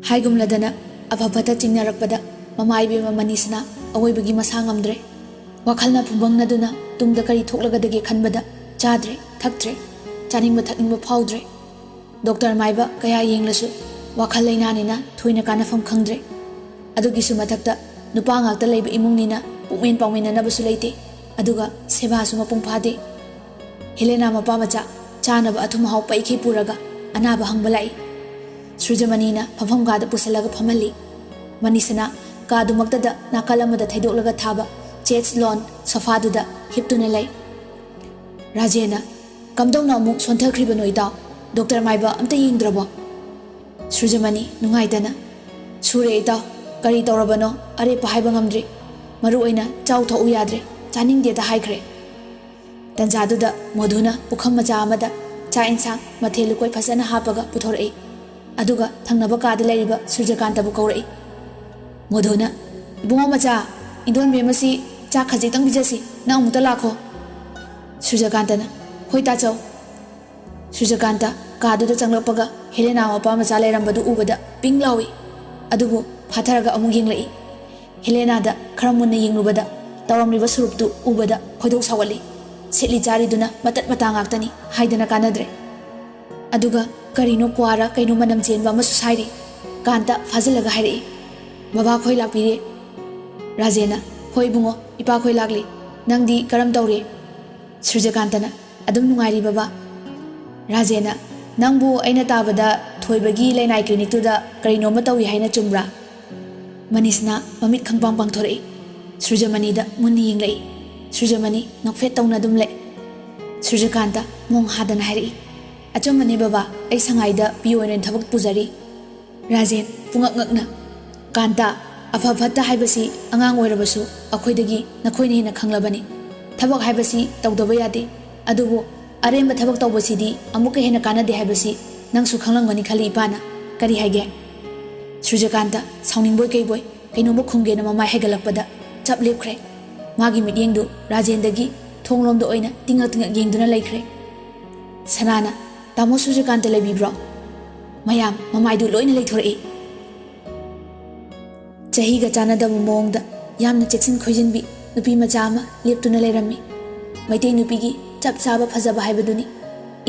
ꯍꯥꯏꯒꯨꯝꯂꯗꯅ ꯑꯐꯕꯇ ꯆꯤꯡꯅꯔꯛꯄꯗ ꯃꯃꯥ ꯏꯕꯦꯝꯃ ꯃꯅꯤꯁꯅ ꯑꯋꯣꯏꯕꯒꯤ ꯃꯁꯥ ꯉꯝꯗ꯭ꯔꯦ꯫ ꯋꯥꯈꯜꯅ ꯐꯨꯡꯕꯪꯅꯗꯨꯅ ꯇꯨꯡꯗ ꯀꯔꯤ ꯊꯣꯛꯂꯒꯗꯒꯦ ꯈꯟꯕꯗ ꯆꯥꯗ꯭ꯔꯦ ꯊꯛꯇ꯭ꯔꯦ, ꯆꯥꯅꯤꯡꯕ ꯊꯛꯅꯤꯡꯕ ꯐꯥꯎꯗ꯭ꯔꯦ꯫ ꯗꯣꯛꯇꯔ ꯃꯥꯏꯕ ꯀꯌꯥ ꯌꯦꯡꯂꯁꯨ ꯋꯥꯈꯜ ꯂꯩꯅꯥꯅꯤꯅ ꯊꯣꯏꯅ ꯀꯥꯟꯅꯐꯝ ꯈꯪꯗ꯭ꯔꯦ꯫ ꯑꯗꯨꯒꯤꯁꯨ ꯃꯊꯛꯇ ꯅꯨꯄꯥ ꯉꯥꯛꯇ ꯂꯩꯕ ꯏꯃꯨꯡꯅꯤꯅ ꯄꯨꯛꯃꯦꯟ ꯄꯥꯎꯃꯦꯟꯅꯅꯕꯁꯨ ꯂꯩꯇꯦ, ꯑꯗꯨꯒ ꯁꯦꯕꯥꯁꯨ ꯃꯄꯨꯡ ꯐꯥꯗꯦ꯫ ꯍꯦꯂꯦꯅꯥ ꯃꯄꯥ ꯃꯆꯥ ꯆꯥꯅꯕ ꯑꯊꯨꯝ ꯑꯍꯥꯎ ꯄꯩꯈꯩ ꯄꯨꯔꯒ ꯑꯅꯥꯕ ꯍꯪꯕ ꯂꯥꯛꯏ꯫ ꯁꯨꯔꯖꯃꯅꯤꯅ ꯐꯝꯐꯝ ꯀꯥꯗ ꯄꯨꯁꯜꯂꯒ ꯐꯝꯍꯜꯂꯤ꯫ ꯃꯅꯤꯁꯅ ꯀꯥꯗꯨꯃꯛꯇꯗ ꯅꯥꯀꯜ ꯑꯃꯗ ꯊꯩꯗꯣꯛꯂꯒ ꯊꯥꯕ ꯆꯦꯠꯁ ꯂꯣꯟ ꯁꯣꯐꯥꯗꯨꯗ ꯍꯤꯞꯇꯨꯅ ꯂꯩ꯫ ꯔꯥꯖꯦꯅ "ꯀꯝꯗꯧꯅ ꯑꯃꯨꯛ ꯁꯣꯟꯊꯈ꯭ꯔꯤꯕꯅꯣ ꯏꯇꯥꯎ? ꯗꯣꯛꯇꯔ ꯃꯥꯏꯕ ꯑꯝꯇ ꯌꯦꯡꯗ꯭ꯔꯕꯣ?" ꯁꯨꯔꯖꯃꯅꯤ ꯅꯨꯡꯉꯥꯏꯇꯅ "ꯁꯨꯔꯦ ꯏꯇꯥꯎ, ꯀꯔꯤ ꯇꯧꯔꯕꯅꯣ ꯑꯔꯦꯞꯄ ꯍꯥꯏꯕ ꯉꯝꯗ꯭ꯔꯤ꯫ ꯃꯔꯨ ꯑꯣꯏꯅ ꯆꯥꯎ ꯊꯛꯎ ꯌꯥꯗ꯭ꯔꯦ, ꯆꯥꯅꯤꯡꯗꯦꯗ ꯍꯥꯏꯈ꯭ꯔꯦ." ꯇꯟꯖꯥꯗꯨꯗ ꯃꯣꯙꯨꯅ ꯄꯨꯈꯝ ꯃꯆꯥ ꯑꯃꯗ ꯆꯥꯛ ꯏꯟꯁꯥꯡ ꯃꯊꯦꯜ ꯂꯨꯀꯣꯏ ꯐꯖꯅ ꯍꯥꯞꯄꯒ ꯄꯨꯊꯣꯔꯛꯏ꯫ ꯑꯗꯨꯒ ꯊꯪꯅꯕ ꯀꯥꯗ ꯂꯩꯔꯤꯕ ꯁꯨꯔꯖꯀꯥꯟꯇꯕꯨ ꯀꯧꯔꯛꯏ꯫ ꯃꯣꯙꯨꯅ "ꯏꯕꯨꯡꯉꯣ ꯃꯆꯥ, ꯏꯟꯗꯣꯟꯕꯦꯝꯃꯁꯤ ꯆꯥꯛ ꯈꯖꯤꯛꯇꯪ ꯄꯤꯖꯁꯤ, ꯅꯪ ꯑꯃꯨꯛꯇ ꯂꯥꯛꯈꯣ." ꯁꯨꯔꯖꯀꯥꯟꯇꯅ "ꯍꯣꯏ ꯇꯥꯆꯧ." ꯁꯨꯔꯖꯀꯥꯟꯇ ꯀꯥꯗꯨꯗ ꯆꯪꯂꯛꯄꯒ ꯍꯦꯂꯦꯅꯥ ꯃꯄꯥ ꯃꯆꯥ ꯂꯩꯔꯝꯕꯗꯨ ꯎꯕꯗ ꯄꯤꯡ ꯂꯥꯎꯏ, ꯑꯗꯨꯕꯨ ꯐꯥꯊꯔꯒ ꯑꯃꯨꯛ ꯌꯦꯡꯂꯛꯏ꯫ ꯍꯦꯂꯦꯅꯥꯗ ꯈꯔ ꯃꯨꯟꯅ ꯌꯦꯡꯂꯨꯕꯗ ꯇꯧꯔꯝꯂꯤꯕ ꯁꯨꯔꯨꯞꯇꯨ ꯎꯕꯗ ꯈꯣꯏꯗꯧ ꯁꯥꯎꯒꯠꯂꯤ꯫ ꯁꯦꯠꯂꯤ ꯆꯥꯔꯤꯗꯨꯅ ꯃꯇꯠ ꯃꯇꯥ ꯉꯥꯛꯇꯅꯤ ꯍꯥꯏꯗꯅ ꯀꯥꯟꯅꯗ꯭ꯔꯦ꯫ ꯑꯗꯨꯒ ꯀꯔꯤꯅꯣ ꯀ꯭ꯋꯥꯔ ꯀꯩꯅꯣ ꯃꯅꯝ ꯆꯦꯟꯕ ꯑꯃꯁꯨ ꯁꯥꯏꯔꯤ꯫ ꯀꯥꯟꯇ ꯐꯥꯖꯤꯜꯂꯒ ꯍꯥꯏꯔꯛꯏ, "ꯕꯕꯥꯈꯣꯏ ꯂꯥꯛꯄꯤꯔꯦ." ꯔꯥꯖꯦꯅ "ꯍꯣꯏ ꯏꯕꯨꯡꯉꯣ, ꯏꯄꯥꯈꯣꯏ ꯂꯥꯛꯂꯤ꯫ ꯅꯪꯗꯤ ꯀꯔꯝ ꯇꯧꯔꯤ?" ꯁꯨꯔꯖꯀꯥꯟꯇꯅ "ꯑꯗꯨꯝ ꯅꯨꯡꯉꯥꯏꯔꯤ ꯕꯕꯥ." ꯔꯥꯖꯦꯅ "ꯅꯪꯕꯨ ꯑꯩꯅ ꯇꯥꯕꯗ ꯊꯣꯏꯕꯒꯤ ꯂꯩꯅꯥꯏ ꯀ꯭ꯂꯤꯅꯤꯛꯇꯨꯗ ꯀꯔꯤꯅꯣꯝꯃ ꯇꯧꯏ ꯍꯥꯏꯅ ꯆꯨꯝꯕ꯭ꯔꯥ?" ꯃꯅꯤꯁꯅ ꯃꯃꯤꯠ ꯈꯪꯄꯥꯡ ꯄꯥꯡꯊꯣꯔꯛꯏ꯫ ꯁꯨꯔꯖꯃꯅꯤꯗ ꯃꯨꯟꯅ ꯌꯦꯡꯂꯛꯏ꯫ ꯁꯨꯔꯖꯃꯅꯤ ꯅꯣꯛꯐꯦꯠ ꯇꯧꯅ ꯑꯗꯨꯝ ꯂꯩ꯫ ꯁꯨꯔꯖꯀꯥꯟꯇ ꯃꯣꯡ ꯍꯥꯗꯅ ꯍꯥꯏꯔꯛꯏ, "ꯑꯆꯨꯝꯕꯅꯤ ꯕꯕꯥ, ꯑꯩ ꯁꯉꯥꯏꯗ ꯄꯤꯌꯣ ꯑꯣꯏꯅ ꯊꯕꯛ ꯄꯨꯖꯔꯤ." ꯔꯥꯖꯦꯟ ꯄꯨꯡꯉꯛ ꯉꯛꯅ "ꯀꯥꯟꯇ, ꯑꯐ ꯐꯠꯇ ꯍꯥꯏꯕꯁꯤ ꯑꯉꯥꯡ ꯑꯣꯏꯔꯕꯁꯨ ꯑꯩꯈꯣꯏꯗꯒꯤ ꯅꯈꯣꯏꯅ ꯍꯦꯟꯅ ꯈꯪꯂꯕꯅꯤ꯫ ꯊꯕꯛ ꯍꯥꯏꯕꯁꯤ ꯇꯧꯗꯕ ꯌꯥꯗꯦ, ꯑꯗꯨꯕꯨ ꯑꯔꯦꯝꯕ ꯊꯕꯛ ꯇꯧꯕꯁꯤꯗꯤ ꯑꯃꯨꯛꯀ ꯍꯦꯟꯅ ꯀꯥꯟꯅꯗꯦ ꯍꯥꯏꯕꯁꯤ ꯅꯪꯁꯨ ꯈꯪꯂꯝꯒꯅꯤ ꯈꯜꯂꯤ ꯏꯄꯥꯅ꯫ ꯀꯔꯤ ꯍꯥꯏꯒꯦ?" ꯁꯨꯔꯖꯀꯥꯟꯇ ꯁꯥꯎꯅꯤꯡꯕꯣꯏ ꯀꯩꯕꯣꯏ ꯀꯩꯅꯣꯝꯃ ꯈꯨꯝꯒꯦꯅ ꯃꯃꯥꯏ ꯍꯥꯏꯒꯠꯂꯛꯄꯗ ꯆꯞ ꯂꯦꯞꯈ꯭ꯔꯦ꯫ ꯃꯥꯒꯤ ꯃꯤꯠꯌꯦꯡꯗꯨ ꯔꯥꯖꯦꯟꯗꯒꯤ ꯊꯣꯡꯂꯣꯝꯗ ꯑꯣꯏꯅ ꯇꯤꯡꯉꯛ ꯇꯤꯡꯉꯛ ꯌꯦꯡꯗꯨꯅ ꯂꯩꯈ꯭ꯔꯦ꯫ ꯁꯅꯥꯅ "ꯇꯥꯃꯣ ꯁꯨꯔꯖꯀꯥꯟꯇ ꯂꯩꯕꯤꯕ꯭ꯔꯣ?" ꯃꯌꯥꯝ ꯃꯃꯥꯏꯗꯨ ꯂꯣꯏꯅ ꯂꯩꯊꯣꯔꯛꯏ꯫ ꯆꯍꯤꯒ ꯆꯥꯟꯅꯗꯕ ꯃꯑꯣꯡꯗ ꯌꯥꯝꯅ ꯆꯦꯛꯁꯤꯟ ꯈꯣꯏꯖꯤꯟꯕꯤ ꯅꯨꯄꯤ ꯃꯆꯥ ꯑꯃ ꯂꯦꯞꯇꯨꯅ ꯂꯩꯔꯝꯃꯤ꯫ ꯃꯩꯇꯩ ꯅꯨꯄꯤꯒꯤ ꯆꯞ ꯆꯥꯕ ꯐꯖꯕ ꯍꯥꯏꯕꯗꯨꯅꯤ꯫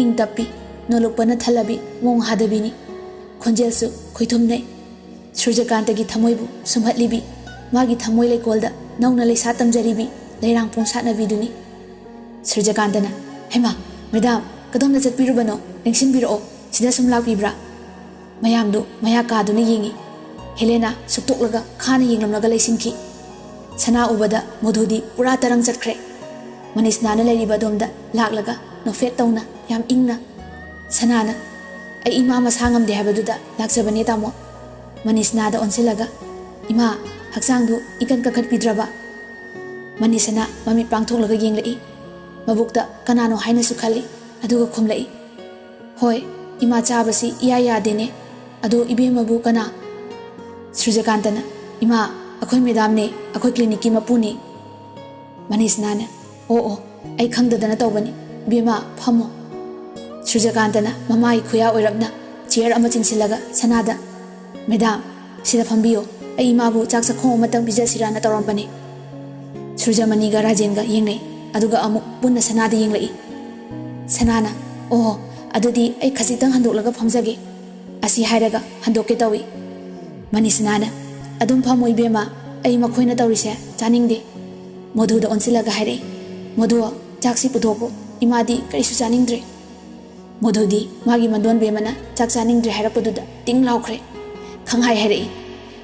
ꯏꯪ ꯇꯞꯄꯤ, ꯅꯣꯂꯨꯛꯄꯅ ꯊꯜꯂꯕꯤ ꯃꯣꯡ ꯍꯥꯗꯕꯤꯅꯤ꯫ ꯈꯣꯟꯖꯦꯜꯁꯨ ꯈꯣꯏꯊꯨꯝꯅꯩ꯫ ꯁꯨꯔꯖꯀꯥꯟꯇꯒꯤ ꯊꯃꯣꯏꯕꯨ ꯁꯨꯝꯍꯠꯂꯤꯕꯤ, ꯃꯥꯒꯤ ꯊꯃꯣꯏ ꯂꯩꯀꯣꯜꯗ ꯅꯧꯅ ꯂꯩꯁꯥ ꯇꯝꯖꯔꯤꯕꯤ ꯂꯩꯔꯥꯡ ꯄꯣꯡꯁꯥꯠꯅꯕꯤꯗꯨꯅꯤ꯫ ꯁꯨꯔꯖꯀꯥꯟꯇꯅ "ꯍꯩꯃꯥ ꯃꯦꯗꯥꯝ, ꯀꯗꯣꯝꯗ ꯆꯠꯄꯤꯔꯨꯕꯅꯣ? ꯅꯤꯡꯁꯤꯡꯕꯤꯔꯛꯑꯣ, ꯁꯤꯗ ꯁꯨꯝ ꯂꯥꯛꯄꯤꯕ꯭ꯔꯥ?" ꯃꯌꯥꯝꯗꯨ ꯃꯌꯥ ꯀꯥꯗꯨꯅ ꯌꯦꯡꯉꯤ꯫ ꯍꯦꯂꯦꯅꯥ ꯁꯨꯛꯇꯣꯛꯂꯒ ꯈꯥꯅ ꯌꯦꯡꯂꯝꯂꯒ ꯂꯩꯁꯤꯟꯈꯤ꯫ ꯁꯅꯥ ꯎꯕꯗ ꯃꯣꯙꯨꯗꯤ ꯄꯨꯔꯥ ꯇꯔꯪ ꯆꯠꯈ꯭ꯔꯦ꯫ ꯃꯅꯤꯁꯅꯥꯅ ꯂꯩꯔꯤꯕ ꯑꯗꯣꯝꯗ ꯂꯥꯛꯂꯒ ꯅꯣꯛꯐꯦꯠ ꯇꯧꯅ ꯌꯥꯝ ꯏꯪꯅ "ꯁꯅꯥꯅ "ꯑꯩ ꯏꯃꯥ ꯃꯁꯥ ꯉꯝꯗꯦ ꯍꯥꯏꯕꯗꯨꯗ ꯂꯥꯛꯆꯕꯅꯦ ꯇꯥꯃꯣ." ꯃꯅꯤꯁꯅꯥꯗ ꯑꯣꯟꯁꯤꯜꯂꯒ "ꯏꯃꯥ, ꯍꯛꯆꯥꯡꯗꯨ ꯏꯀꯟ ꯀꯟꯈꯠꯄꯤꯗ꯭ꯔꯕ?" ꯃꯅꯤꯁꯅꯥ ꯃꯃꯤꯠ ꯄꯥꯡꯊꯣꯛꯂꯒ ꯌꯦꯡꯂꯛꯏ꯫ ꯃꯕꯨꯛꯇ ꯀꯅꯥꯅꯣ ꯍꯥꯏꯅꯁꯨ ꯈꯜꯂꯤ, ꯑꯗꯨꯒ ꯈꯨꯝꯂꯛꯏ, "ꯍꯣꯏ, ꯏꯃꯥ ꯆꯥꯕꯁꯤ ꯏꯌꯥ ꯌꯥꯗꯦꯅꯦ꯫ ꯑꯗꯣ ꯏꯕꯦꯝꯃꯕꯨ ꯀꯅꯥ?" ꯁꯨꯔꯖꯀꯥꯟꯇꯅ "ꯏꯃꯥ, ꯑꯩꯈꯣꯏ ꯃꯦꯗꯥꯝꯅꯦ, ꯑꯩꯈꯣꯏ ꯀ꯭ꯂꯤꯅꯤꯛꯀꯤ ꯃꯄꯨꯅꯦ." ꯃꯅꯤꯁꯅꯥꯅ "ꯑꯣ ꯑꯣ, ꯑꯩ ꯈꯪꯗꯗꯅ ꯇꯧꯕꯅꯤ, ꯏꯕꯦꯝꯃ ꯐꯝꯃꯣ." ꯁꯨꯔꯖꯀꯥꯟꯇꯅ ꯃꯃꯥꯒꯤ ꯈꯨꯌꯥ ꯑꯣꯏꯔꯞꯅ ꯆꯤꯌꯔ ꯑꯃ ꯆꯤꯟꯁꯤꯜꯂꯒ ꯁꯅꯥꯗ "ꯃꯦꯗꯥꯝ, ꯁꯤꯗ ꯐꯝꯕꯤꯌꯣ, ꯑꯩ ꯏꯃꯥꯕꯨ ꯆꯥꯛ ꯆꯥꯈꯣꯡ ꯑꯃꯇꯪ ꯄꯤꯖꯁꯤꯔꯥꯅ ꯇꯧꯔꯝꯕꯅꯤ." ꯁꯨꯔꯖꯃꯅꯤꯒ ꯔꯥꯖꯦꯟꯒ ꯌꯦꯡꯅꯩ, ꯑꯗꯨꯒ ꯑꯃꯨꯛ ꯄꯨꯟꯅ ꯁꯅꯥꯗ ꯌꯦꯡꯂꯛꯏ꯫ ꯁꯅꯥꯅ "ꯑꯣꯍꯣ, ꯑꯗꯨꯗꯤ ꯑꯩ ꯈꯖꯤꯛꯇꯪ ꯍꯟꯗꯣꯛꯂꯒ ꯐꯝꯖꯒꯦ." ꯑꯁꯤ ꯍꯥꯏꯔꯒ ꯍꯟꯗꯣꯛꯀꯦ ꯇꯧꯏ꯫ ꯃꯅꯤꯁꯅꯥꯅ "ꯑꯗꯨꯝ ꯐꯝꯃꯣ ꯏꯕꯦꯝꯃ, ꯑꯩ ꯃꯈꯣꯏꯅ ꯇꯧꯔꯤꯁꯦ ꯆꯥꯅꯤꯡꯗꯦ." ꯃꯣꯙꯨꯗ ꯑꯣꯟꯁꯤꯜꯂꯒ ꯍꯥꯏꯔꯛꯏ, "ꯃꯣꯙꯨ, ꯆꯥꯛꯁꯤ ꯄꯨꯊꯣꯛꯈꯣ, ꯏꯃꯥꯗꯤ ꯀꯔꯤꯁꯨ ꯆꯥꯅꯤꯡꯗ꯭ꯔꯦ." ꯃꯣꯙꯨꯗꯤ ꯃꯥꯒꯤ ꯃꯗꯣꯟꯕꯦꯝꯃꯅ ꯆꯥꯛ ꯆꯥꯅꯤꯡꯗ꯭ꯔꯦ ꯍꯥꯏꯔꯛꯄꯗꯨꯗ ꯇꯤꯡ ꯂꯥꯎꯈ꯭ꯔꯦ꯫ ꯈꯪꯍꯥꯏ ꯍꯥꯏꯔꯛꯏ,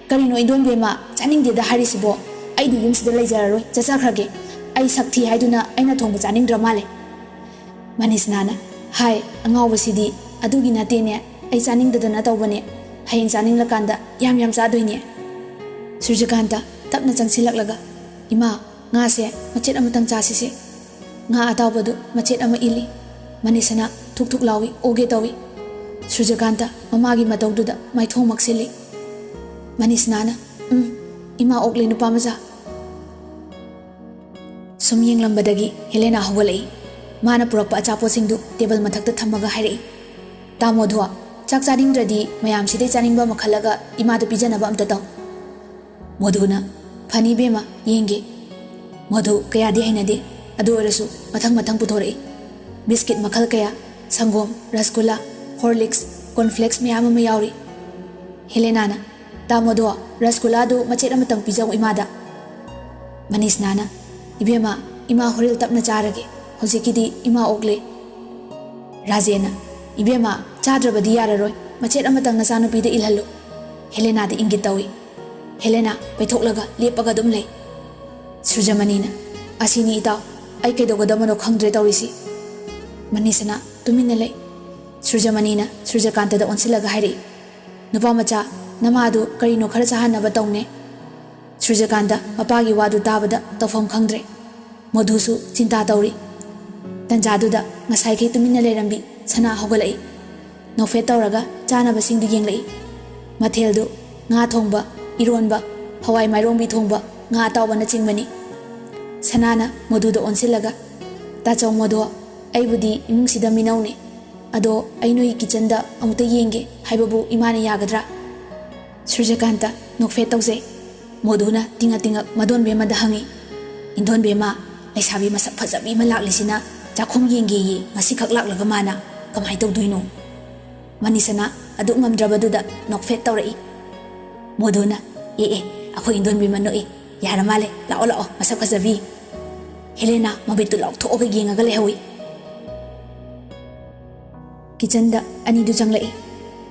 "ꯀꯔꯤꯅꯣ ꯏꯟꯗꯣꯟꯕꯦꯝꯃ, ꯆꯥꯅꯤꯡꯗꯦꯗ ꯍꯥꯏꯔꯤꯁꯤꯕꯣ? ꯑꯩꯗꯤ ꯌꯨꯝꯁꯤꯗ ꯂꯩꯖꯔꯔꯣꯏ, ꯆꯠꯆꯈ꯭ꯔꯒꯦ꯫ ꯑꯩ ꯁꯛ ꯊꯤ ꯍꯥꯏꯗꯨꯅ ꯑꯩꯅ ꯊꯣꯡꯕ ꯆꯥꯅꯤꯡꯗ꯭ꯔ ꯃꯥꯜꯂꯦ." ꯃꯅꯤꯁꯅꯥꯅ "ꯍꯥꯏ, ꯑꯉꯥꯎꯕꯁꯤꯗꯤ, ꯑꯗꯨꯒꯤ ꯅꯠꯇꯦꯅꯦ, ꯑꯩ ꯆꯥꯅꯤꯡꯗꯗꯅ ꯇꯧꯕꯅꯦ, ꯍꯌꯦꯡ ꯆꯥꯅꯤꯡꯂꯀꯥꯟꯗ ꯌꯥꯝ ꯌꯥꯝ ꯆꯥꯗꯣꯏꯅꯦ." ꯁꯨꯔꯖꯀꯥꯟꯇ ꯇꯞꯅ ꯆꯪꯁꯤꯜꯂꯛꯂꯒ "ꯏꯃꯥ, ꯉꯥꯁꯦ ꯃꯆꯦꯠ ꯑꯃꯇꯪ ꯆꯥꯁꯤꯁꯦ." ꯉꯥ ꯑꯇꯥꯎꯕꯗꯨ ꯃꯆꯦꯠ ꯑꯃ ꯏꯜꯂꯤ꯫ ꯃꯅꯤꯁꯅꯥ ꯊꯨꯛ ꯊꯨꯛ ꯂꯥꯎꯏ, ꯑꯣꯒꯦ ꯇꯧꯏ꯫ ꯁꯨꯔꯖꯀꯥꯟꯇ ꯃꯃꯥꯒꯤ ꯃꯇꯧꯗꯨꯗ ꯃꯥꯏꯊꯣꯡ ꯃꯛꯁꯤꯜꯂꯤ꯫ ꯃꯅꯤꯁꯅꯥꯅ "ꯏꯃꯥ ꯑꯣꯛꯂꯦ ꯅꯨꯄꯥ ꯃꯆꯥ." ꯁꯨꯝ ꯌꯦꯡꯂꯝꯕꯗꯒꯤ ꯍꯦꯂꯦꯅꯥ ꯍꯧꯒꯠꯂꯛꯏ꯫ ꯃꯥꯅ ꯄꯨꯔꯛꯄ ꯑꯆꯥꯄꯣꯠꯁꯤꯡꯗꯨ ꯇꯦꯕꯜ ꯃꯊꯛꯇ ꯊꯝꯃꯒ ꯍꯥꯏꯔꯛꯏ, "ꯇꯥꯃꯣꯙꯨ, ꯆꯥꯛ ꯆꯥꯅꯤꯡꯗ꯭ꯔꯗꯤ ꯃꯌꯥꯝꯁꯤꯗꯩ ꯆꯥꯅꯤꯡꯕ ꯑꯃ ꯈꯜꯂꯒ ꯏꯃꯥꯗ ꯄꯤꯖꯅꯕ ꯑꯝꯇ ꯇꯧ꯫ ꯃꯣꯙꯨꯅ ꯐꯅꯤ ꯏꯕꯦꯝꯃ ꯌꯦꯡꯒꯦ꯫ ꯃꯣꯙꯨ ꯀꯌꯥꯗꯤ ꯍꯩꯅꯗꯦ, ꯑꯗꯨ ꯑꯣꯏꯔꯁꯨ ꯃꯊꯪ ꯃꯊꯪ ꯄꯨꯊꯣꯔꯛꯏ꯫ ꯕꯤꯁꯀꯤꯠ ꯃꯈꯜ ꯀꯌꯥ, ꯁꯪꯒꯣꯝ, ꯔꯁꯒꯨꯜꯂꯥ, ꯍꯣꯔꯂꯤꯛꯁ, ꯀꯣꯔꯟꯐ꯭ꯂꯦꯛꯁ ꯃꯌꯥꯝ ꯑꯃ ꯌꯥꯎꯔꯤ꯫ ꯍꯦꯂꯦꯅꯥꯅ ꯇꯥꯃꯣꯗꯣ ꯔꯁꯒꯨꯜꯂꯥꯗꯨ ꯃꯆꯦꯠ ꯑꯃꯇꯪ ꯄꯤꯖꯧ ꯏꯃꯥꯗ꯫ ꯃꯅꯤꯁꯅꯥꯅ ꯏꯕꯦꯝꯃ ꯏꯃꯥ ꯍꯣꯔꯦꯟ ꯇꯞꯅ ꯆꯥꯔꯒꯦ, ꯍꯧꯖꯤꯛꯀꯤꯗꯤ ꯏꯃꯥ ꯑꯣꯛꯂꯦ꯫ ꯔꯥꯖꯦꯅ ꯏꯕꯦꯝꯃ ꯆꯥꯗ꯭ꯔꯕꯗꯤ ꯌꯥꯔꯔꯣꯏ, ꯃꯆꯦꯠ ꯑꯃꯇꯪ ꯅꯆꯥꯅꯨꯄꯤꯗ ꯏꯜꯍꯜꯂꯨ꯫ ꯍꯦꯂꯦꯅꯥꯗ ꯏꯪꯒꯤꯠ ꯇꯧꯏ꯫ ꯍꯦꯂꯦꯅꯥ ꯄꯩꯊꯣꯛꯂꯒ ꯂꯦꯞꯄꯒ ꯑꯗꯨꯝ ꯂꯩ꯫ ꯁꯨꯔꯖꯃꯅꯤꯅ ꯑꯁꯤꯅꯤ ꯏꯇꯥꯎ, ꯑꯩ ꯀꯩꯗꯧꯒꯗꯕꯅꯣ ꯈꯪꯗ꯭ꯔꯦ ꯇꯧꯔꯤꯁꯤ꯫ ꯃꯅꯤꯁꯅꯥ ꯇꯨꯃꯤꯟꯅ ꯂꯩ꯫ ꯁꯨꯔꯖꯃꯅꯤꯅ ꯁꯨꯔꯖꯀꯥꯟꯇꯗ ꯑꯣꯟꯁꯤꯜꯂꯒ ꯍꯥꯏꯔꯛꯏ, ꯅꯨꯄꯥ ꯃꯆꯥ ꯅꯃꯥꯗꯨ ꯀꯔꯤꯅꯣ ꯈꯔ ꯆꯥꯍꯟꯅꯕ ꯇꯧꯅꯦ꯫ ꯁꯨꯔꯖꯀꯥꯟꯇ ꯃꯄꯥꯒꯤ ꯋꯥꯗꯨ ꯇꯥꯕꯗ ꯇꯧꯐꯝ ꯈꯪꯗ꯭ꯔꯦ꯫ ꯃꯣꯙꯨꯁꯨ ꯆꯤꯟꯇꯥ ꯇꯧꯔꯤ꯫ ꯇꯟꯖꯥꯗꯨꯗ ꯉꯁꯥꯏꯈꯩ ꯇꯨꯃꯤꯟꯅ ꯂꯩꯔꯝꯕꯤ ꯁꯅꯥ ꯍꯧꯒꯠꯂꯛꯏ꯫ ꯅꯣꯛꯐꯦꯠ ꯇꯧꯔꯒ ꯆꯥꯅꯕꯁꯤꯡꯗꯨ ꯌꯦꯡꯂꯛꯏ꯫ ꯃꯊꯦꯜꯗꯨ ꯉꯥ ꯊꯣꯡꯕ, ꯏꯔꯣꯟꯕ, ꯍꯋꯥꯏ ꯃꯥꯏꯔꯣꯡꯕꯤ ꯊꯣꯡꯕ, ꯉꯥ ꯑꯇꯥꯎꯕꯅꯆꯤꯡꯕꯅꯤ꯫ ꯁꯅꯥꯅ ꯃꯣꯙꯨꯗ ꯑꯣꯟꯁꯤꯜꯂꯒ ꯇꯥꯆꯧ ꯃꯣꯙꯨ, ꯑꯩꯕꯨꯗꯤ ꯏꯃꯨꯡꯁꯤꯗ ꯃꯤꯅꯧꯅꯤ, ꯑꯗꯣ ꯑꯩ ꯅꯣꯏ ꯀꯤꯆꯟꯗ ꯑꯃꯨꯛꯇ ꯌꯦꯡꯒꯦ ꯍꯥꯏꯕꯕꯨ ꯏꯃꯥꯅ ꯌꯥꯒꯗ꯭ꯔꯥ? ꯁꯨꯔꯖꯀꯥꯟꯇ ꯅꯣꯛꯐꯦꯠ ꯇꯧꯖꯩ꯫ ꯃꯣꯙꯨꯅ ꯇꯤꯡꯉꯛ ꯇꯤꯡꯉꯛ ꯃꯗꯣꯟꯕꯦꯝꯃꯗ ꯍꯪꯉꯤ, ꯏꯟꯗꯣꯟꯕꯦꯝꯃ, ꯂꯩꯁꯥꯕꯤ ꯃꯁꯛ ꯐꯖꯕꯤ ꯑꯃ ꯂꯥꯛꯂꯤꯁꯤꯅ ꯆꯥꯛꯈꯨꯝ ꯌꯦꯡꯒꯦꯌꯦ ꯉꯁꯤꯈꯛ ꯂꯥꯛꯂꯒ ꯃꯥꯅ ꯀꯃꯥꯏ ꯇꯧꯗꯣꯏꯅꯣ? ꯃꯅꯤꯁꯅꯥ ꯑꯗꯨꯛ ꯉꯝꯗ꯭ꯔꯕꯗꯨꯗ ꯅꯣꯛꯐꯦꯠ ꯇꯧꯔꯛꯏ꯫ ꯃꯣꯙꯨꯅ ꯑꯩꯈꯣꯏ ꯏꯟꯗꯣꯟꯕꯦꯝꯃ ꯅꯣꯛꯏ, ꯌꯥꯔ ꯃꯥꯜꯂꯦ, ꯂꯥꯛꯑꯣ ꯂꯥꯛꯑꯣ ꯃꯁꯛ ꯐꯖꯕꯤ꯫ ꯍꯦꯂꯦꯅꯥ ꯃꯃꯤꯠꯇꯨ ꯂꯥꯎꯊꯣꯛꯑꯒ ꯌꯦꯡꯉꯒ ꯂꯩꯍꯧꯏ꯫ ꯀꯤꯆꯟꯗ ꯑꯅꯤꯗꯨ ꯆꯪꯂꯛꯏ꯫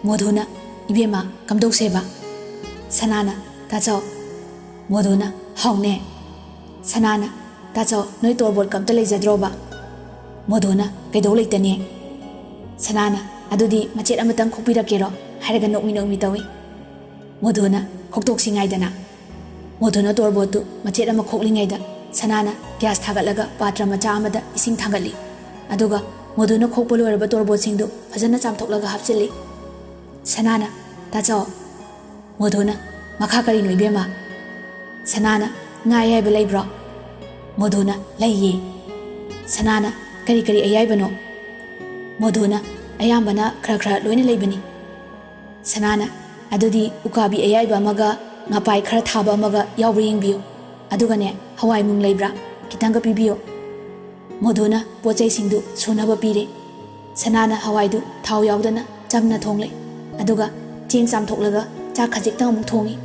ꯃꯣꯙꯨꯅ ꯏꯕꯦꯝꯃ ꯀꯝꯗꯧꯁꯦꯕ? ꯁꯅꯥꯅ ꯇꯥꯆꯧ꯫ ꯃꯣꯙꯨꯅ ꯍꯥꯎꯅꯦ꯫ ꯁꯅꯥꯅ ꯇꯥꯆꯧ ꯅꯣꯏ ꯇꯣꯔꯕꯣꯠꯀ ꯑꯝꯇ ꯂꯩꯖꯗ꯭ꯔꯣꯕ? ꯃꯣꯙꯨꯅ ꯀꯩꯗꯧ ꯂꯩꯇꯅꯤ? ꯁꯅꯥꯅ ꯑꯗꯨꯗꯤ ꯃꯆꯦꯠ ꯑꯃꯇꯪ ꯈꯣꯛꯄꯤꯔꯛꯀꯦꯔꯣ ꯍꯥꯏꯔꯒ ꯅꯣꯛꯃꯤ ꯅꯣꯛꯃꯤ ꯇꯧꯏ꯫ ꯃꯣꯙꯨꯅ ꯈꯣꯛꯇꯣꯛꯁꯤꯉꯥꯏꯗꯅ꯫ ꯃꯣꯙꯨꯅ ꯇꯣꯔꯕꯣꯠꯇꯨ ꯃꯆꯦꯠ ꯑꯃ ꯈꯣꯛꯂꯤꯉꯩꯗ ꯁꯅꯥꯅ ꯒ꯭ꯌꯥꯁ ꯊꯥꯒꯠꯂꯒ ꯄꯥꯇ꯭ꯔ ꯃꯆꯥ ꯑꯃꯗ ꯏꯁꯤꯡ ꯊꯥꯡꯒꯠꯂꯤ꯫ ꯑꯗꯨꯒ ꯃꯣꯙꯨꯅ ꯈꯣꯛꯄ ꯂꯣꯏꯔꯕ ꯇꯣꯔꯕꯣꯠꯁꯤꯡꯗꯨ ꯐꯖꯅ ꯆꯥꯝꯊꯣꯛꯂꯒ ꯍꯥꯞꯆꯤꯜꯂꯤ꯫ ꯁꯅꯥꯅ ꯇꯥꯆꯧ꯫ ꯃꯣꯙꯨꯅ ꯃꯈꯥ ꯀꯔꯤꯅꯣ ꯏꯕꯦꯝꯃ? ꯁꯅꯥꯅ ꯉꯥ ꯑꯌꯥꯏꯕ ꯂꯩꯕ꯭ꯔꯣ? ꯃꯣꯙꯨꯅ ꯂꯩꯌꯦ꯫ ꯁꯅꯥꯅ ꯀꯔꯤ ꯀꯔꯤ ꯑꯌꯥꯏꯕꯅꯣ? ꯃꯣꯙꯨꯅ ꯑꯌꯥꯝꯕꯅ ꯈꯔ ꯈꯔ ꯂꯣꯏꯅ ꯂꯩꯕꯅꯤ꯫ ꯁꯅꯥꯅ ꯑꯗꯨꯗꯤ ꯎꯀꯥꯕꯤ ꯑꯌꯥꯏꯕ ꯑꯃꯒ ꯉꯄꯥꯏ ꯈꯔ ꯊꯥꯕ ꯑꯃꯒ ꯌꯥꯎꯕ꯭ꯔꯥ ꯌꯦꯡꯕꯤꯌꯨ, ꯑꯗꯨꯒꯅꯦ ꯍꯋꯥꯏ ꯃꯨꯡ ꯂꯩꯕ꯭ꯔꯥ ꯈꯤꯇꯪꯒ ꯄꯤꯕꯤꯌꯨ꯫ ꯃꯣꯙꯨꯅ ꯄꯣꯠꯆꯩꯁꯤꯡꯗꯨ ꯁꯨꯅꯕ ꯄꯤꯔꯦ꯫ ꯁꯅꯥꯅ ꯍꯋꯥꯏꯗꯨ ꯊꯥꯎ ꯌꯥꯎꯗꯅ ꯆꯝꯅ ꯊꯣꯡꯂꯦ꯫ ꯑꯗꯨꯒ ꯆꯦꯡ ꯆꯥꯝꯊꯣꯛꯂꯒ ꯆꯥꯛ ꯈꯖꯤꯛꯇꯪ ꯑꯃꯨꯛ ꯊꯣꯡꯉꯤ꯫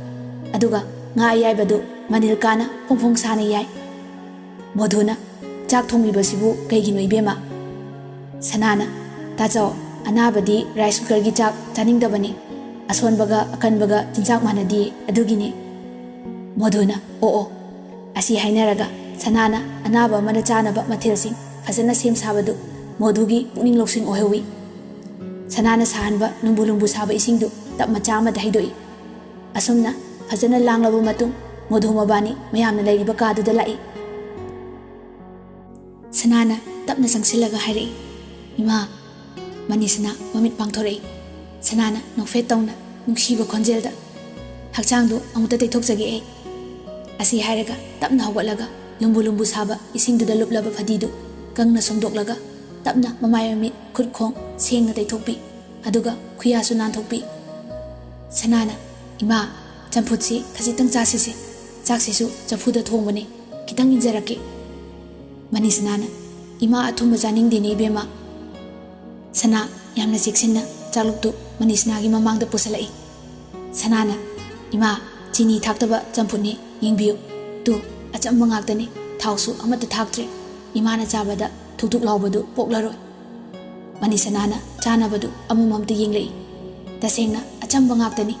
ꯑꯗꯨꯒ ꯉꯥ ꯑꯌꯥꯏꯕꯗꯨ ꯃꯅꯤꯜ ꯀꯥꯅ ꯐꯣꯡ ꯐꯣꯡ ꯁꯥꯅ ꯌꯥꯏ꯫ ꯃꯣꯙꯨꯅ ꯆꯥꯛ ꯊꯣꯡꯂꯤꯕꯁꯤꯕꯨ ꯀꯩꯒꯤꯅꯣ ꯏꯕꯦꯝꯃ? ꯁꯅꯥꯅ ꯇꯥꯆꯧ ꯑꯅꯥꯕꯗꯤ ꯔꯥꯏꯁ ꯀꯨꯀꯔꯒꯤ ꯆꯥꯛ ꯆꯥꯅꯤꯡꯗꯕꯅꯤ, ꯑꯁꯣꯟꯕꯒ ꯑꯀꯟꯕꯒ ꯆꯤꯟꯖꯥꯛ ꯃꯥꯟꯅꯗꯦ ꯑꯗꯨꯒꯤꯅꯤ꯫ ꯃꯣꯙꯨꯅ ꯑꯣ ꯑꯁꯤ ꯍꯥꯏꯅꯔꯒ ꯁꯅꯥꯅ ꯑꯅꯥꯕ ꯑꯃꯅ ꯆꯥꯅꯕ ꯃꯊꯦꯜꯁꯤꯡ ꯐꯖꯅ ꯁꯦꯝ ꯁꯥꯕꯗꯨ ꯃꯣꯙꯨꯒꯤ ꯄꯨꯛꯅꯤꯡ ꯂꯧꯁꯤꯡ ꯑꯣꯏꯍꯧꯏ꯫ ꯁꯅꯥꯅ ꯁꯥꯍꯟꯕ ꯂꯨꯝꯕꯨ ꯂꯨꯝꯕꯨ ꯁꯥꯕ ꯏꯁꯤꯡꯗꯨ ꯇꯞ ꯃꯆꯥ ꯑꯃꯗ ꯍꯩꯗꯣꯛꯏ꯫ ꯑꯁꯨꯝꯅ ꯐꯖꯅ ꯂꯥꯡꯂꯕ ꯃꯇꯨꯡ ꯃꯣꯙꯨ ꯃꯕꯥꯅꯤ ꯃꯌꯥꯝꯅ ꯂꯩꯔꯤꯕ ꯀꯥꯗꯨꯗ ꯂꯥꯛꯏ꯫ ꯁꯅꯥꯅ ꯇꯞꯅ ꯆꯪꯁꯤꯜꯂꯒ ꯍꯥꯏꯔꯛꯏ, ꯏꯃꯥ꯫ ꯃꯅꯤꯁꯅꯥ ꯃꯃꯤꯠ ꯄꯥꯡꯊꯣꯔꯛꯏ꯫ ꯁꯅꯥꯅ ꯅꯣꯛꯐꯦꯠ ꯇꯧꯅ ꯅꯨꯡꯁꯤꯕ ꯈꯣꯟꯖꯦꯜꯗ, ꯍꯛꯆꯥꯡꯗꯨ ꯑꯃꯨꯛꯇ ꯇꯩꯊꯣꯛꯆꯒꯦ ꯑꯩ꯫ ꯑꯁꯤ ꯍꯥꯏꯔꯒ ꯇꯞꯅ ꯍꯧꯒꯠꯂꯒ ꯂꯨꯝꯕꯨ ꯂꯨꯝꯕු ꯁꯥꯕ ꯏꯁꯤꯡꯗꯨꯗ ꯂꯨꯞꯂꯕ ꯐꯗꯤꯗꯨ ꯀꯪꯅ ꯁꯣꯝꯗꯣꯛꯂꯒ ꯇꯞꯅ ꯃꯃꯥꯏ ꯃꯃꯤꯠ ꯈꯨꯠ ꯈꯣꯡ ꯁꯦꯡꯅ ꯇꯩꯊꯣꯛꯄꯤ, ꯑꯗꯨꯒ ꯈꯨꯌꯥꯁꯨ ꯅꯥꯟꯊꯣꯛꯄꯤ꯫ ꯁꯅꯥꯅ ꯏꯃꯥ ꯆꯝꯐꯨꯠꯁꯤ ꯈꯖꯤꯛꯇꯪ ꯆꯥꯁꯤꯁꯦ, ꯆꯥꯛꯁꯤꯁꯨ ꯆꯐꯨꯗ ꯊꯣꯡꯕꯅꯤ, ꯈꯤꯇꯪ ꯏꯟꯖꯔꯛꯀꯦ꯫ ꯃꯅꯤꯁꯅꯥꯅ ꯏꯃꯥ ꯑꯊꯨꯝꯕ ꯆꯥꯅꯤꯡꯗꯦꯅꯦ ꯏꯕꯦꯝꯃ꯫ ꯁꯅꯥ ꯌꯥꯝꯅ ꯆꯦꯛꯁꯤꯟꯅ ꯆꯥꯛꯂꯨꯛꯇꯨ ꯃꯅꯤꯁꯅꯥꯒꯤ ꯃꯃꯥꯡꯗ ꯄꯨꯁꯜꯂꯛꯏ꯫ ꯁꯅꯥꯅ ꯏꯃꯥ ꯆꯤꯅꯤ ꯊꯥꯛꯇꯕ ꯆꯝꯐꯨꯠꯅꯤ, ꯌꯦꯡꯕꯤꯌꯨ ꯇꯨ ꯑꯆꯝꯕ ꯉꯥꯛꯇꯅꯤ, ꯊꯥꯎꯁꯨ ꯑꯃꯠꯇ ꯊꯥꯛꯇ꯭ꯔꯦ, ꯏꯃꯥꯅ ꯆꯥꯕꯗ ꯊꯨꯛ ꯊꯨꯛ ꯂꯥꯎꯕꯗꯨ ꯄꯣꯛꯂꯔꯣꯏ꯫ ꯃꯅꯤꯁꯅꯥꯅ ꯆꯥꯅꯕꯗꯨ ꯑꯃꯃꯝꯇ ꯌꯦꯡꯂꯛꯏ꯫ ꯇꯁꯦꯡꯅ ꯑꯆꯝꯕ ꯉꯥꯛꯇꯅꯤ,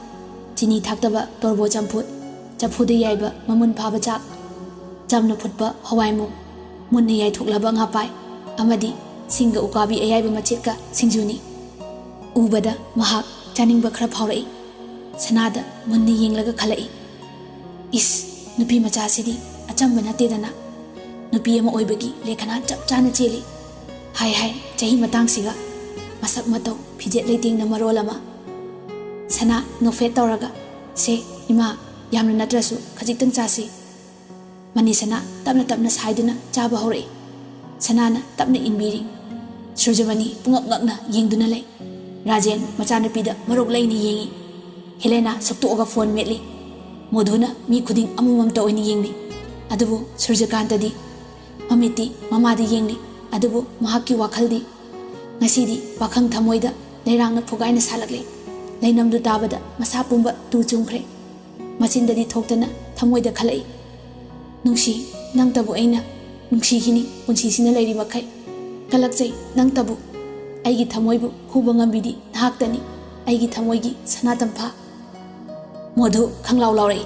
ꯆꯤꯅꯤ ꯊꯥꯛꯇꯕ ꯇꯣꯔꯕꯣꯠ ꯆꯝꯐꯨꯠ, ꯆꯐꯨꯗ ꯌꯥꯏꯕ ꯃꯃꯨꯟ ꯐꯥꯕ ꯆꯥꯛ, ꯆꯝꯅ ꯐꯨꯠꯄ ꯍꯋꯥꯏꯃꯨꯛ, ꯃꯨꯟꯅ ꯌꯥꯏꯊꯣꯛꯂꯕ ꯉꯥꯄꯥꯏ, ꯑꯃꯗꯤ ꯁꯤꯡꯒ ꯎꯀꯥꯕꯤ ꯑꯌꯥꯏꯕ ꯃꯆꯦꯠꯀ ꯁꯤꯡꯖꯨꯅꯤ꯫ ꯎꯕꯗ ꯃꯍꯥꯛ ꯆꯥꯅꯤꯡꯕ ꯈꯔ ꯐꯥꯎꯔꯛꯏ꯫ ꯁꯅꯥꯗ ꯃꯨꯟꯅ ꯌꯦꯡꯂꯒ ꯈꯜꯂꯛꯏ, ꯏꯁ ꯅꯨꯄꯤ ꯃꯆꯥꯁꯤꯗꯤ ꯑꯆꯝꯕ ꯅꯠꯇꯦꯗꯅ, ꯅꯨꯄꯤ ꯑꯃ ꯑꯣꯏꯕꯒꯤ ꯂꯦꯈꯅꯥ ꯆꯞ ꯆꯥꯅ ꯆꯦꯜꯂꯤ꯫ ꯍꯥꯏ ꯆꯍꯤ ꯃꯇꯥꯡꯁꯤꯒ, ꯃꯁꯛ ꯃꯇꯧ ꯐꯤꯖꯦꯠ ꯂꯩꯇꯦꯡꯅ ꯃꯔꯣꯜ ꯑꯃ꯫ ꯁꯅꯥ ꯅꯣꯛꯐꯦꯠ ꯇꯧꯔꯒ ꯁꯦ ꯏꯃꯥ, ꯌꯥꯝꯅ ꯅꯠꯇ꯭ꯔꯁꯨ ꯈꯖꯤꯛꯇꯪ ꯆꯥꯁꯤ꯫ ꯃꯅꯤꯁꯅꯥ ꯇꯞꯅ ꯇꯞꯅ ꯁꯥꯏꯗꯨꯅ ꯆꯥꯕ ꯍꯧꯔꯛꯏ꯫ ꯁꯅꯥꯅ ꯇꯞꯅ ꯏꯟꯕꯤꯔꯤ꯫ ꯁꯨꯔꯖꯃꯅꯤ ꯄꯨꯡꯉꯛ ꯉꯛꯅ ꯌꯦꯡꯗꯨꯅ ꯂꯩ꯫ Rajen macanupida marok laini yengi. Helena soktoga phone metli. Modhuna mi khuding amumam to oni yengli. Adubu Surjakanta di mamiti mamadi yengli. Adubu mahaki wakhaldi. Ngasidi pakhang thamoida leirangna phugaina salakle. Leinamdu tabada masa pumba tu chungkhre. Machindadi thoktana thamoida khalai. Nungsi nang tabu aina nungsi hini punsi sina leiri makai. Kalakjai nang tabu aigi thamoibu khuba ngambidi nahaktani aigi thamoigi sanatampa. Modhu khanglaw lawrai.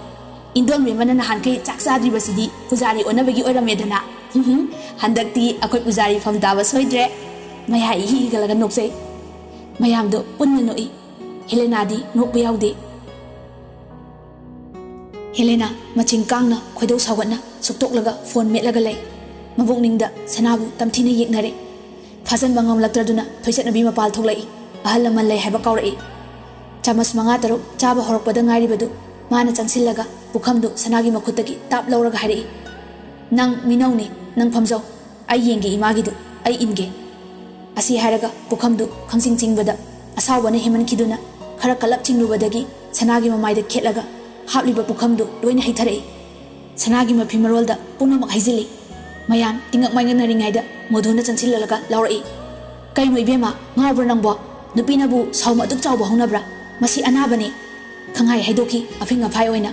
Indon me mana nahan kai chak sadri basidi pujari onabagi oramedana. Handakti akhoi pujari fam daba soidre. Maya hi galaga noksai. Mayamdo punna noi. Helena di nokba yaude. Helena machin kangna khoidau sawatna suktoklaga phone metlaga lay. Mabukningda sanabu tamthina yeknare. Fasan bangam laktraduna thoisatnabi mapal thoklai. Ahal laman lay haiba kawrai. Chamas manga taruk chaba horokpada ngairibadu mana changsillaga pukhamdu sanagi makhutagi tap lawraga hairi. Nang minawni nang phamjau ai yengi imagidu ai inge. Asi hairaga pukhamdu khangsing chingbada asawbana heman kiduna khara kalap chinglubadagi sanagi mamaida khetlaga hapliba pukhamdu loina haitharei. Sanagi mafimarolda punamak haizili. Mayam tingak mainganaringaida modhuna chansillaga lawrai. Kaino ibema ngawbra nangbo nupinabu sawma duk chawba hongnabra. Masi anabani khangai haidoki afing afai oina.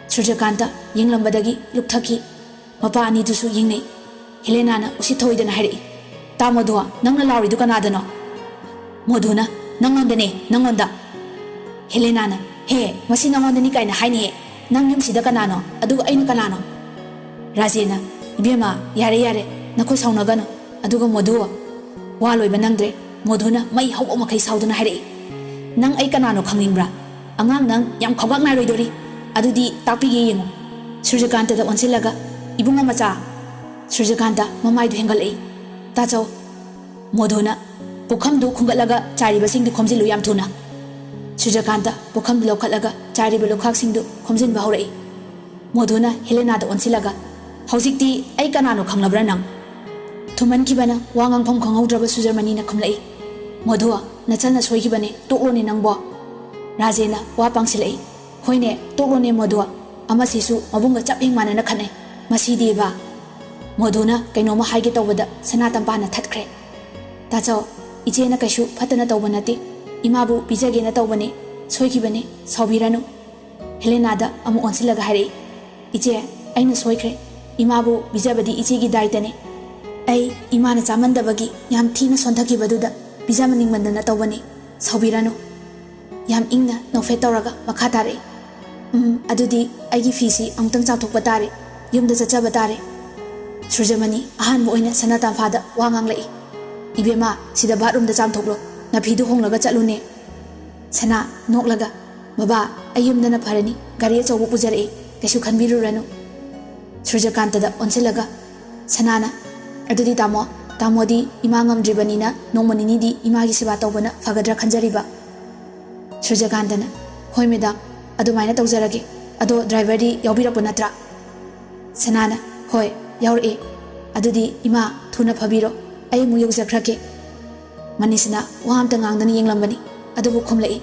Surjakanta yenglambadagi lukthaki mapa ani dusu yengnei. Helena na usithoidana hairi. Ta modhua nangna lawri du kanadano. Modhuna nangondane nangonda. Helena na he masi nangondani kaina haini he. Nang yumsida kanano aduga aina kanano. Rajena ibema yare yare nakhoi saunagano aduga modhua waloiba nangdre. Modhuna mai hawo makai sauduna hairi. Nang ay kanano khangingbra angang nang yam khawak na roidori adudi takpige yengo. Surjakanta da onsilaga ibunga macha. Surjakanta mamai du hengal ei tacho modhuna pukhamdu khungalaga chariba singdu khomjilu yam thuna. Surjakanta pukhamdu lokhalaga chariba lokhak singdu khomjin ba horai. Modhuna Helena da onsilaga haujikti ay kanano khanglabra nang thuman kibana wangang phom khangaudraba Sujarmani na khumlai. Modhua nachalna soikibane toklone nangbo. Rajena wa pangsilai hoine toklone modhua amasisu mabunga chaping manana khane masidi ba. Modhuna kainoma haige tawbada sanatampana thatkhre. Tacho ijena kaisu phatana tawbanati imabu bijagena tawbane soikibane sawbiranu. Helena da amu onsilaga hari ije aina soikhre imabu bijabadi ijegi daitane. Ai imana chamandabagi yam thina sonthakibadudha bijamaning mandana tawbani sawbiranu. Yam ingna nofet tawraga makha tare. Adudi aigi fisi amtang chathokpa tare yumda chachaba tare. Surjamani ahanba oina sanatamphada wangang lai. Ibema sida bathroom da chamthoklo nafidu honglaga chatlune. Sana noklaga baba ayumdana pharani gari achawbu pujarei kaisu khanbiruranu. Surjakanta da onsilaga sanana adudi tamodi ima ngamdribanina nongmanini di imagi siba tawbana fagadra khanjariba. Surjakantana hoi madam adumaina tawjarage ado driver di yaubirappa natra. Sanana hoi yaure adudi ima thuna phabiro ai mu yaujakrake. Manisina waamta ngangdani yenglambani adubu khomlai.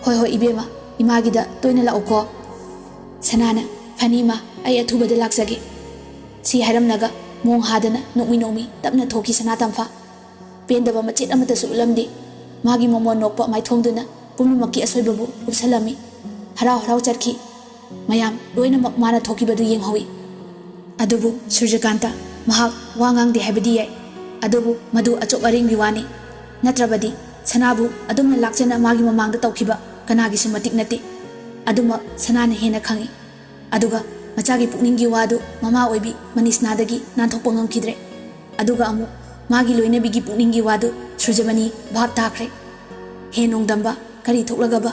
Hoi ibema imagida toina lauko. Sanana fanima ai athubada laksage. Si hairamnaga mong hadana nomi tapna thoki sanatamfa. Pendaba machet amatasu ulamdi magi momo nokpa mai thongduna pumnumaki asoibabu upsalami. Harau charki mayam loina mana thokibadu yenghawi. Adubu Surjakanta mahak wangang di habidi yai. Adubu madu achop aring biwani. Natrabadi sanabu adumna lakchana magi mamangda tawkiba kanagi sumatik nati. Aduma sanana hena khangi. Aduga machagi pukningi wadu mama oibi manisnadagi nanthokpa ngamkidre. Aduga amu magi loina bigi pukningi wadu Surjamani bhab takre. He nongdamba kari thoklagaba